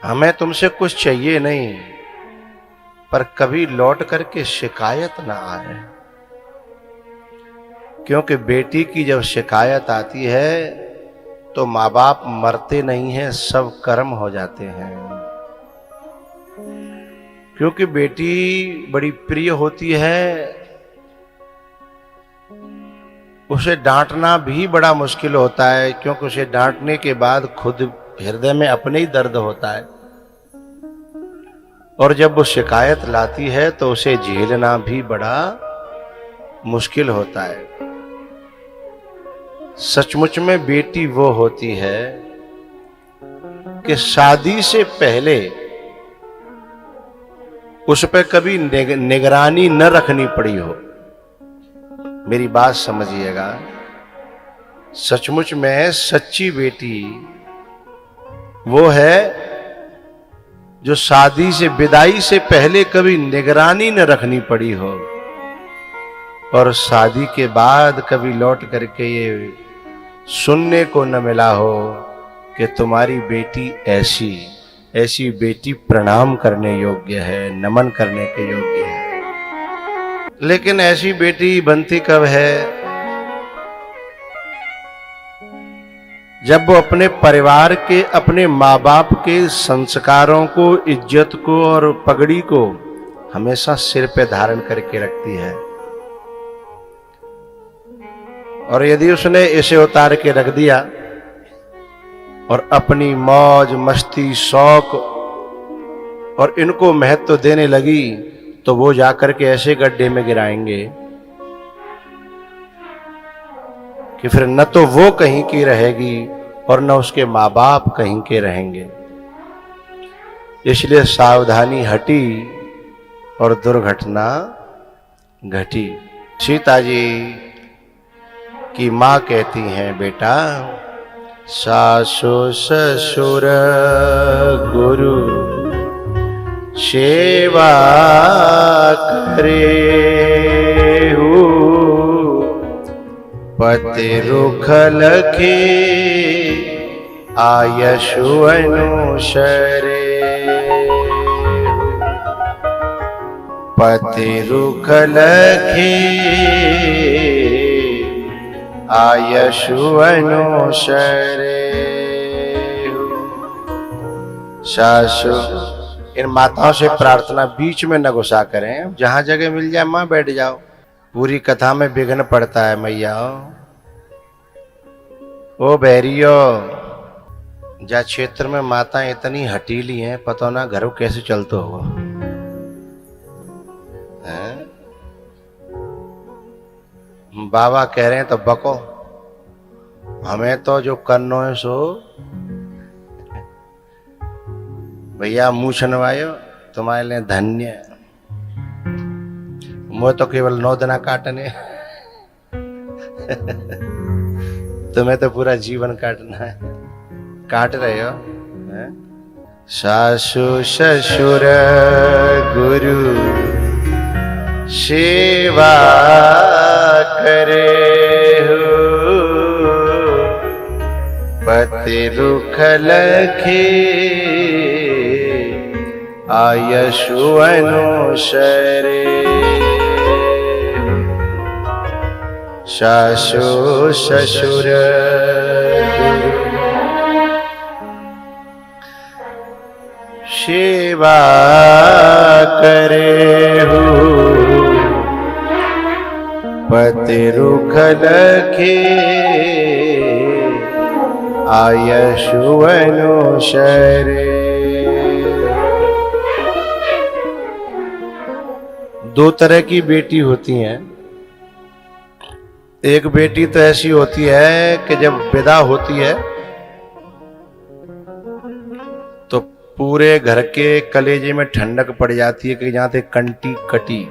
हमें तुमसे कुछ चाहिए नहीं, पर कभी लौट करके शिकायत ना आए। क्योंकि बेटी की जब शिकायत आती है तो माँ बाप मरते नहीं हैं, सब कर्म हो जाते हैं। क्योंकि बेटी बड़ी प्रिय होती है, उसे डांटना भी बड़ा मुश्किल होता है, क्योंकि उसे डांटने के बाद खुद हृदय में अपने ही दर्द होता है। और जब वो शिकायत लाती है तो उसे झेलना भी बड़ा मुश्किल होता है। सचमुच में बेटी वो होती है कि शादी से पहले उस पर कभी निगरानी न रखनी पड़ी हो। मेरी बात समझिएगा, सचमुच में सच्ची बेटी वो है जो शादी से विदाई से पहले कभी निगरानी न रखनी पड़ी हो, और शादी के बाद कभी लौट करके ये सुनने को न मिला हो कि तुम्हारी बेटी ऐसी बेटी प्रणाम करने योग्य है, नमन करने के योग्य है। लेकिन ऐसी बेटी बनती कब है? जब वो अपने परिवार के, अपने माँ बाप के संस्कारों को, इज्जत को और पगड़ी को हमेशा सिर पे धारण करके रखती है। और यदि उसने इसे उतार के रख दिया और अपनी मौज मस्ती शौक और इनको महत्व देने लगी, तो वो जाकर के ऐसे गड्ढे में गिराएंगे कि फिर न तो वो कहीं की रहेगी और न उसके माँ बाप कहीं के रहेंगे। इसलिए सावधानी हटी और दुर्घटना घटी। सीता जी की माँ कहती हैं, बेटा सासु ससुर गुरु सेवा करे हो, पति रुख लखे आयशु अनुसरे। पति रुख लखे आयशु अनुसरे। सासु, इन माताओं से प्रार्थना बीच में न घुसा करें, जहां जगह मिल जाए मां बैठ जाओ। पूरी कथा में विघ्न पड़ता है मैया। ओ बैरियो, जा क्षेत्र में माता इतनी हटीली हैं, पता ना घरों कैसे चलते हो। बाबा कह रहे हैं तो बको, हमें तो जो करनो है सो भैया मुंह छनवायो, तुम्हारे लिए धन्य। मुझे तो केवल 9 दिन काटने तुम्हें तो पूरा जीवन काटना है, काट रहे हो। सासु ससुर गुरु सेवा करे हो, पति रुख लखे आयशु अनुसरे। सासु ससुर सेवा करे हो, पति रुख लखे आयशु अनुसरे। दो तरह की बेटी होती हैं। एक बेटी तो ऐसी होती है कि जब विदा होती है तो पूरे घर के कलेजे में ठंडक पड़ जाती है कि जहां से कंटी कटी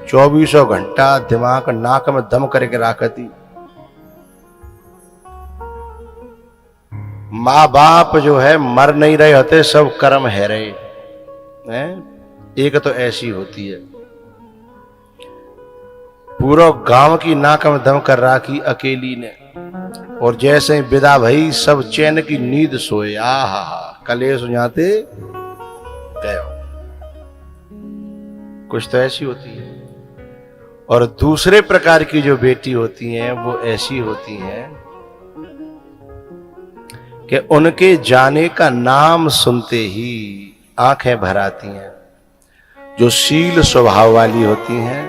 24 घंटा दिमाग नाक में दम करके राखती। माँ बाप जो है मर नहीं रहे होते, सब कर्म है रहे हैं। एक तो ऐसी होती है, पूरा गांव की नाक में दम कर राखी अकेली ने, और जैसे विदा भई सब चैन की नींद सोए। आहा, कलेश जाते गए। कुछ तो ऐसी होती है, और दूसरे प्रकार की जो बेटी होती हैं वो ऐसी होती हैं कि उनके जाने का नाम सुनते ही आंखें भर आती हैं। जो शील स्वभाव वाली होती हैं,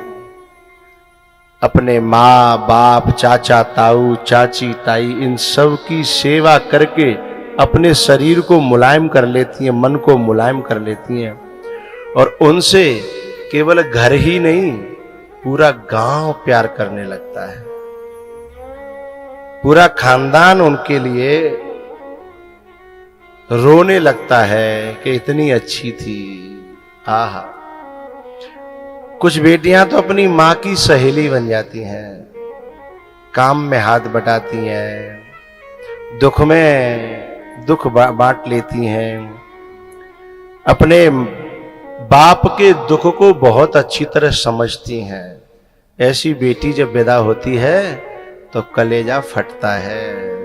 अपने माँ बाप, चाचा ताऊ, चाची ताई, इन सब की सेवा करके अपने शरीर को मुलायम कर लेती हैं, मन को मुलायम कर लेती हैं, और उनसे केवल घर ही नहीं पूरा गांव प्यार करने लगता है। पूरा खानदान उनके लिए रोने लगता है कि इतनी अच्छी थी। आहा, कुछ बेटियां तो अपनी मां की सहेली बन जाती हैं, काम में हाथ बटाती हैं, दुख में दुख बांट लेती हैं, अपने बाप के दुख को बहुत अच्छी तरह समझती हैं। ऐसी बेटी जब विदा होती है तो कलेजा फटता है।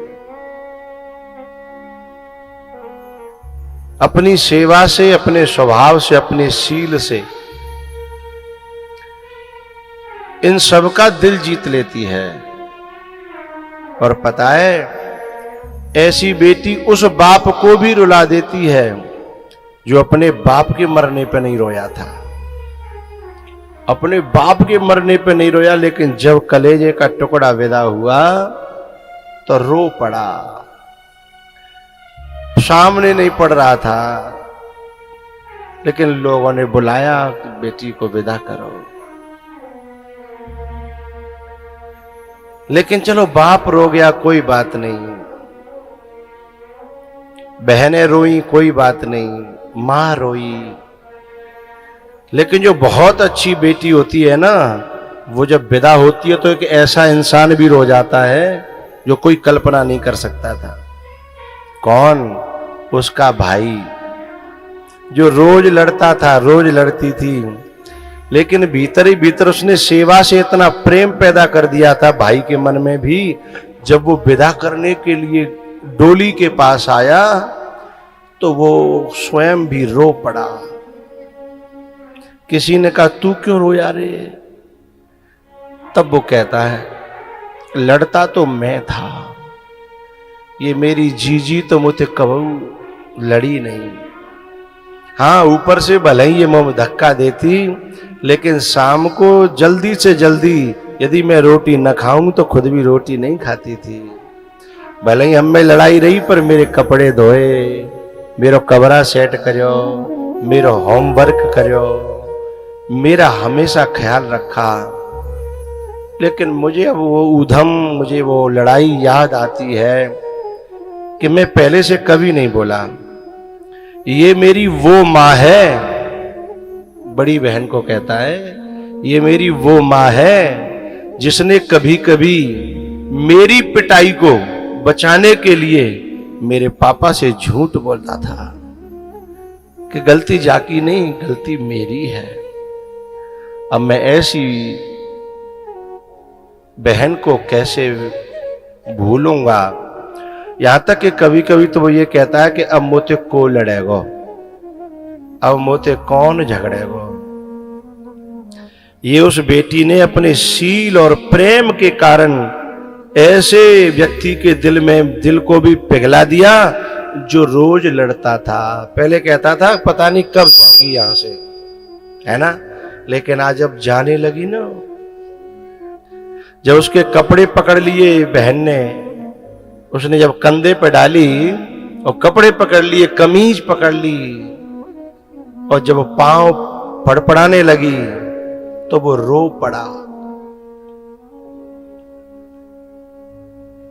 अपनी सेवा से, अपने स्वभाव से, अपने शील से इन सब का दिल जीत लेती है। और पता है, ऐसी बेटी उस बाप को भी रुला देती है जो अपने बाप के मरने पे नहीं रोया था। अपने बाप के मरने पे नहीं रोया, लेकिन जब कलेजे का टुकड़ा विदा हुआ तो रो पड़ा। सामने नहीं पड़ रहा था, लेकिन लोगों ने बुलाया कि बेटी को विदा करो। लेकिन चलो, बाप रो गया, कोई बात नहीं, बहनें रोई, कोई बात नहीं, मां रोई। लेकिन जो बहुत अच्छी बेटी होती है ना, वो जब विदा होती है तो एक ऐसा इंसान भी रो जाता है जो कोई कल्पना नहीं कर सकता था। कौन? उसका भाई, जो रोज लड़ता था, रोज लड़ती थी, लेकिन भीतर ही भीतर उसने सेवा से इतना प्रेम पैदा कर दिया था भाई के मन में भी। जब वो विदा करने के लिए डोली के पास आया तो वो स्वयं भी रो पड़ा। किसी ने कहा, तू क्यों रोया रे? तब वो कहता है, लड़ता तो मैं था, ये मेरी जीजी तो मुझे कबू लड़ी नहीं। हाँ, ऊपर से भले ही ये मुंह धक्का देती, लेकिन शाम को जल्दी से जल्दी यदि मैं रोटी न खाऊं तो खुद भी रोटी नहीं खाती थी। भले ही हम में लड़ाई रही, पर मेरे कपड़े धोए, मेरो कमरा सेट करो, मेरो होमवर्क करो, मेरा हमेशा ख्याल रखा। लेकिन मुझे अब वो ऊधम, मुझे वो लड़ाई याद आती है कि मैं पहले से कभी नहीं बोला। ये मेरी वो माँ है, बड़ी बहन को कहता है, ये मेरी वो माँ है जिसने कभी कभी मेरी पिटाई को बचाने के लिए मेरे पापा से झूठ बोलता था कि गलती जाकी नहीं, गलती मेरी है। अब मैं ऐसी बहन को कैसे भूलूंगा। यहां तक कि कभी कभी तो वो ये कहता है कि अब मोते को लड़ेगो, अब मोते कौन झगड़ेगो। ये उस बेटी ने अपने शील और प्रेम के कारण ऐसे व्यक्ति के दिल को भी पिघला दिया जो रोज लड़ता था। पहले कहता था पता नहीं कब जाएगी यहां से, है ना, लेकिन आज जब जाने लगी ना, जब उसके कपड़े पकड़ लिए बहन ने, उसने जब कंधे पे डाली और कपड़े पकड़ लिए, कमीज पकड़ ली, और जब पांव फड़फड़ाने लगी तो वो रो पड़ा।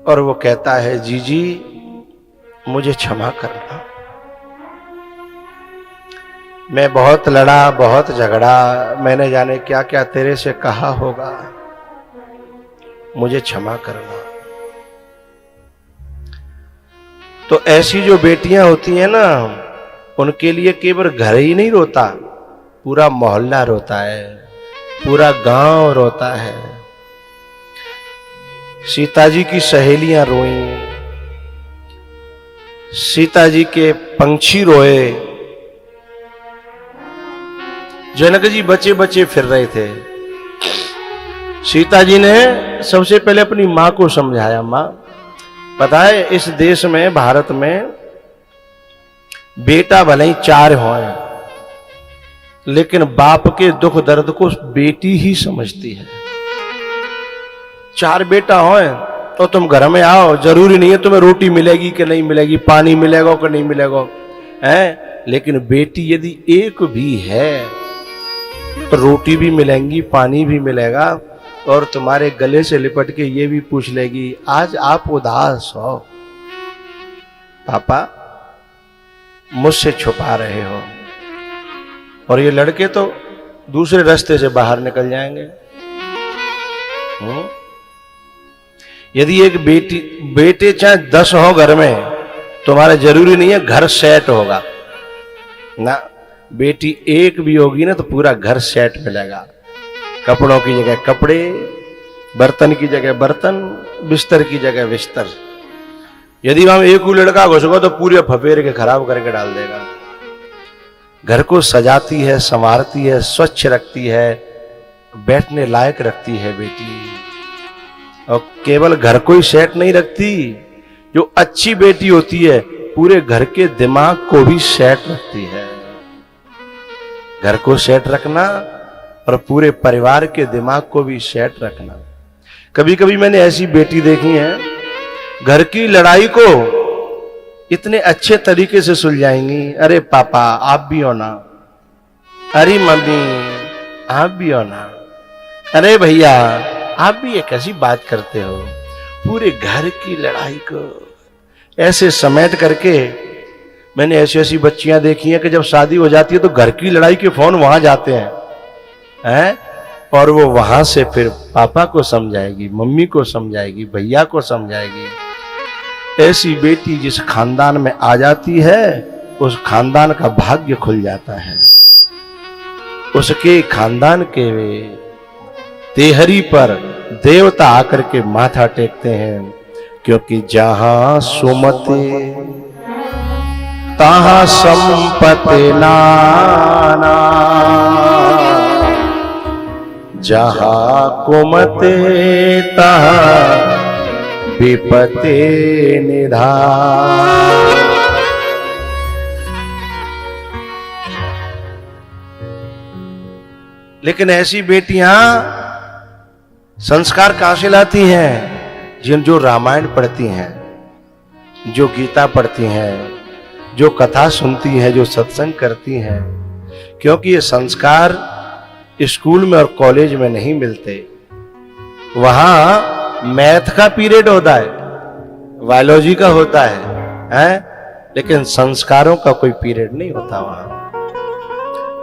और वो कहता है, जीजी मुझे क्षमा करना, मैं बहुत लड़ा, बहुत झगड़ा, मैंने जाने क्या क्या तेरे से कहा होगा, मुझे क्षमा करना। तो ऐसी जो बेटियां होती हैं ना, उनके लिए केवल घर ही नहीं रोता, पूरा मोहल्ला रोता है, पूरा गांव रोता है। सीता जी की सहेलियां रोईं, सीता जी के पंछी रोए, जनक जी बचे बचे फिर रहे थे। सीता जी ने सबसे पहले अपनी मां को समझाया, मां पता है इस देश में, भारत में बेटा भले ही 4 हों, लेकिन बाप के दुख दर्द को बेटी ही समझती है। 4 बेटा हों तो तुम घर में आओ, जरूरी नहीं है तुम्हें रोटी मिलेगी कि नहीं मिलेगी, पानी मिलेगा कि नहीं मिलेगा, है? लेकिन बेटी यदि एक भी है तो रोटी भी मिलेंगी, पानी भी मिलेगा, और तुम्हारे गले से लिपट के ये भी पूछ लेगी, आज आप उदास हो पापा, मुझसे छुपा रहे हो। और ये लड़के तो दूसरे रास्ते से बाहर निकल जाएंगे। यदि एक बेटे चाहे 10 हो घर में, तुम्हारा जरूरी नहीं है घर सेट होगा ना। बेटी एक भी होगी ना तो पूरा घर सेट मिलेगा। कपड़ों की जगह कपड़े, बर्तन की जगह बर्तन, बिस्तर की जगह बिस्तर। यदि वहां एक ही लड़का घुसगा तो पूरे फफेर के खराब करके डाल देगा। घर को सजाती है, संवारती है, स्वच्छ रखती है, बैठने लायक रखती है बेटी। और केवल घर को ही सेट नहीं रखती, जो अच्छी बेटी होती है पूरे घर के दिमाग को भी सेट रखती है। घर को सेट रखना और पूरे परिवार के दिमाग को भी सेट रखना। कभी कभी मैंने ऐसी बेटी देखी है, घर की लड़ाई को इतने अच्छे तरीके से सुलझाएंगी। अरे पापा आप भी हो ना, अरे मम्मी आप भी हो ना, अरे भैया आप भी एक ऐसी बात करते हो। पूरे घर की लड़ाई को ऐसे समेट करके मैंने ऐसी ऐसी बच्चियां देखी हैं कि जब शादी हो जाती है तो घर की लड़ाई के फोन वहां जाते हैं, और वो वहां से फिर पापा को समझाएगी, मम्मी को समझाएगी, भैया को समझाएगी। ऐसी बेटी जिस खानदान में आ जाती है उस खानदान का भाग्य खुल जाता है। उसके खानदान के तेहरी पर देवता आकर के माथा टेकते हैं, क्योंकि जहां सुमति तहां संपत्ति नाना, जहां कुमते तहां विपत्ति निधान। लेकिन ऐसी बेटियां संस्कार कहां से लाती हैं? जो रामायण पढ़ती हैं, जो गीता पढ़ती हैं, जो कथा सुनती हैं, जो सत्संग करती हैं। क्योंकि ये संस्कार स्कूल में और कॉलेज में नहीं मिलते। वहां मैथ का पीरियड होता है, बायोलॉजी का होता है, लेकिन संस्कारों का कोई पीरियड नहीं होता।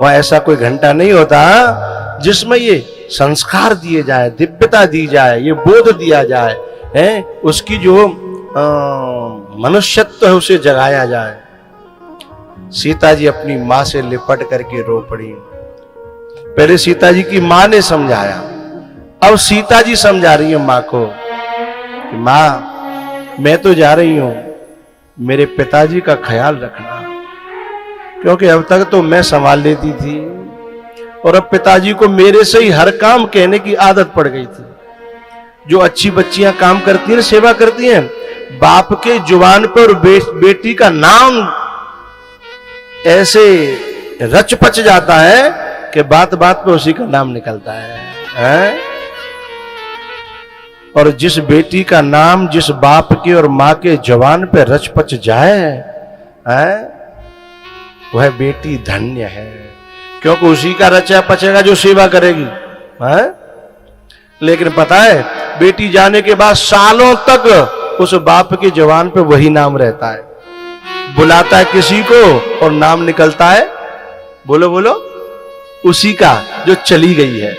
वहां ऐसा कोई घंटा नहीं होता जिसमें ये संस्कार दिए जाए, दिव्यता दी जाए, ये बोध दिया जाए, उसकी जो मनुष्यत्व है उसे जगाया जाए। सीता जी अपनी मां से लिपट करके रो पड़ी। पहले सीता जी की मां ने समझाया, अब सीता जी समझा रही है मां को कि मां मैं तो जा रही हूं, मेरे पिताजी का ख्याल रखना, क्योंकि अब तक तो मैं संभाल लेती थी और अब पिताजी को मेरे से ही हर काम कहने की आदत पड़ गई थी। जो अच्छी बच्चियां काम करती हैं, सेवा करती हैं, बाप के जुबान पर बेटी का नाम ऐसे रच पच जाता है कि बात बात पे उसी का नाम निकलता है? और जिस बेटी का नाम जिस बाप के और मां के जुबान पे रच पच जाए, वह बेटी धन्य है, क्योंकि उसी का रचा पचेगा जो सेवा करेगी। लेकिन पता है बेटी जाने के बाद सालों तक उस बाप के जुबान पे वही नाम रहता है। बुलाता है किसी को और नाम निकलता है, बोलो बोलो, उसी का जो चली गई है,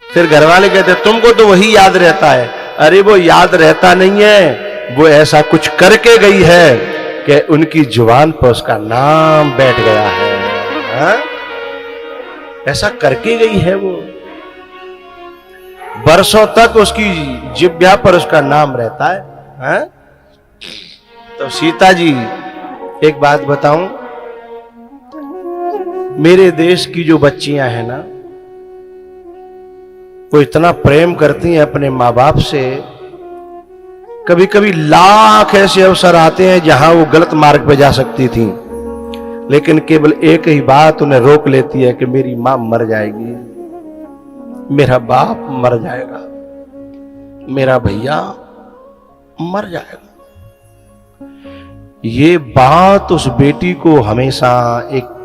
फिर घर वाले कहते हैं तुमको तो वही याद रहता है। अरे वो याद रहता नहीं है, वो ऐसा कुछ करके गई है कि उनकी जुबान पर उसका नाम बैठ गया है। ऐसा करके गई है, वो बरसों तक उसकी जिह्वा पर उसका नाम रहता है। तो सीता जी, एक बात बताऊं, मेरे देश की जो बच्चियां हैं ना, वो इतना प्रेम करती हैं अपने माँ बाप से। कभी कभी लाख ऐसे अवसर आते हैं जहां वो गलत मार्ग पे जा सकती थी, लेकिन केवल एक ही बात उन्हें रोक लेती है कि मेरी मां मर जाएगी, मेरा बाप मर जाएगा, मेरा भैया मर जाएगा। ये बात उस बेटी को हमेशा एक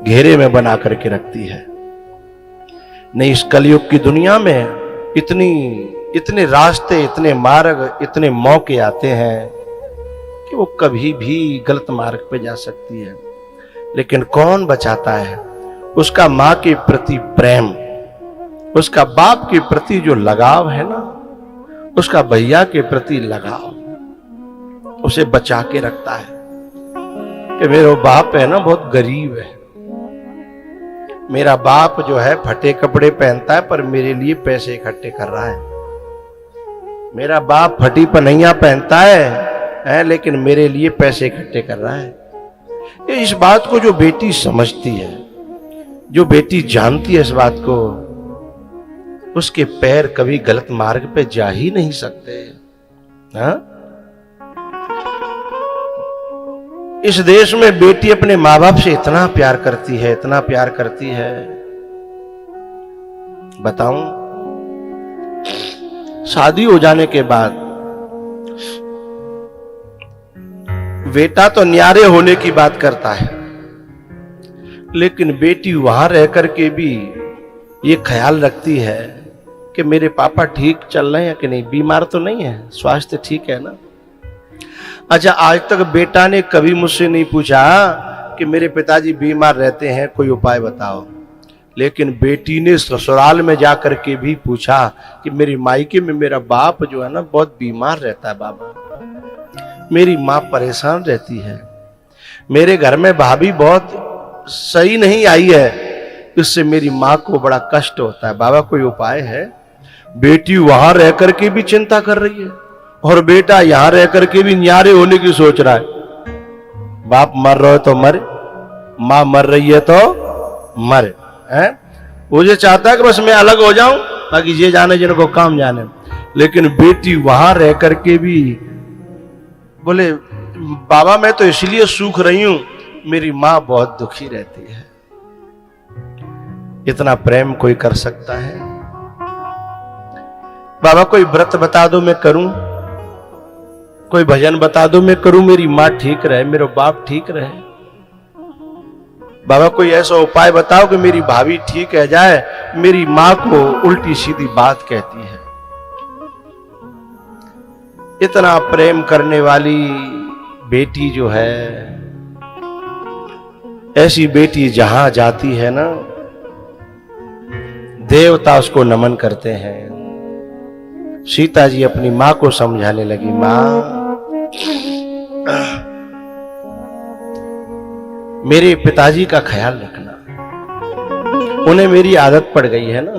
घेरे में बना करके रखती है। नहीं, इस कलयुग की दुनिया में इतने रास्ते, इतने मार्ग, इतने मौके आते हैं कि वो कभी भी गलत मार्ग पे जा सकती है, लेकिन कौन बचाता है? उसका मां के प्रति प्रेम, उसका बाप के प्रति जो लगाव है ना, उसका भैया के प्रति लगाव उसे बचा के रखता है कि मेरा बाप है ना बहुत गरीब है, मेरा बाप जो है फटे कपड़े पहनता है पर मेरे लिए पैसे इकट्ठे कर रहा है, मेरा बाप फटी पनैया पहनता है लेकिन मेरे लिए पैसे इकट्ठे कर रहा है। ये इस बात को जो बेटी समझती है, जो बेटी जानती है इस बात को, उसके पैर कभी गलत मार्ग पे जा ही नहीं सकते। हाँ? इस देश में बेटी अपने माँ बाप से इतना प्यार करती है, इतना प्यार करती है, बताऊं, शादी हो जाने के बाद बेटा तो न्यारे होने की बात करता है, लेकिन बेटी वहां रह करके भी ये ख्याल रखती है कि मेरे पापा ठीक चल रहे हैं कि नहीं, बीमार तो नहीं है, स्वास्थ्य ठीक है ना। अच्छा, आज तक बेटा ने कभी मुझसे नहीं पूछा कि मेरे पिताजी बीमार रहते हैं, कोई उपाय बताओ, लेकिन बेटी ने ससुराल में जाकर के भी पूछा कि मेरी मायके में मेरा बाप जो है ना बहुत बीमार रहता है बाबा, मेरी माँ परेशान रहती है, मेरे घर में भाभी बहुत सही नहीं आई है, इससे मेरी माँ को बड़ा कष्ट होता है, बाबा कोई उपाय है? बेटी वहां रह करके भी चिंता कर रही है और बेटा यहां रह करके भी न्यारे होने की सोच रहा है। बाप मर रहा है तो मर, मां मर रही है तो मर, है? वो ये चाहता है कि बस मैं अलग हो जाऊं ताकि ये जाने जिनको काम जाने, लेकिन बेटी वहां रह करके भी बोले बाबा मैं तो इसलिए सूख रही हूं, मेरी मां बहुत दुखी रहती है। इतना प्रेम कोई कर सकता है? बाबा कोई व्रत बता दो मैं करूं, कोई भजन बता दो मैं करूं, मेरी मां ठीक रहे, मेरा बाप ठीक रहे। बाबा कोई ऐसा उपाय बताओ कि मेरी भाभी ठीक है जाए, मेरी मां को उल्टी सीधी बात कहती है। इतना प्रेम करने वाली बेटी जो है, ऐसी बेटी जहां जाती है ना, देवता उसको नमन करते हैं। सीता जी अपनी मां को समझाने लगी, मां मेरे पिताजी का ख्याल रखना, उन्हें मेरी आदत पड़ गई है ना,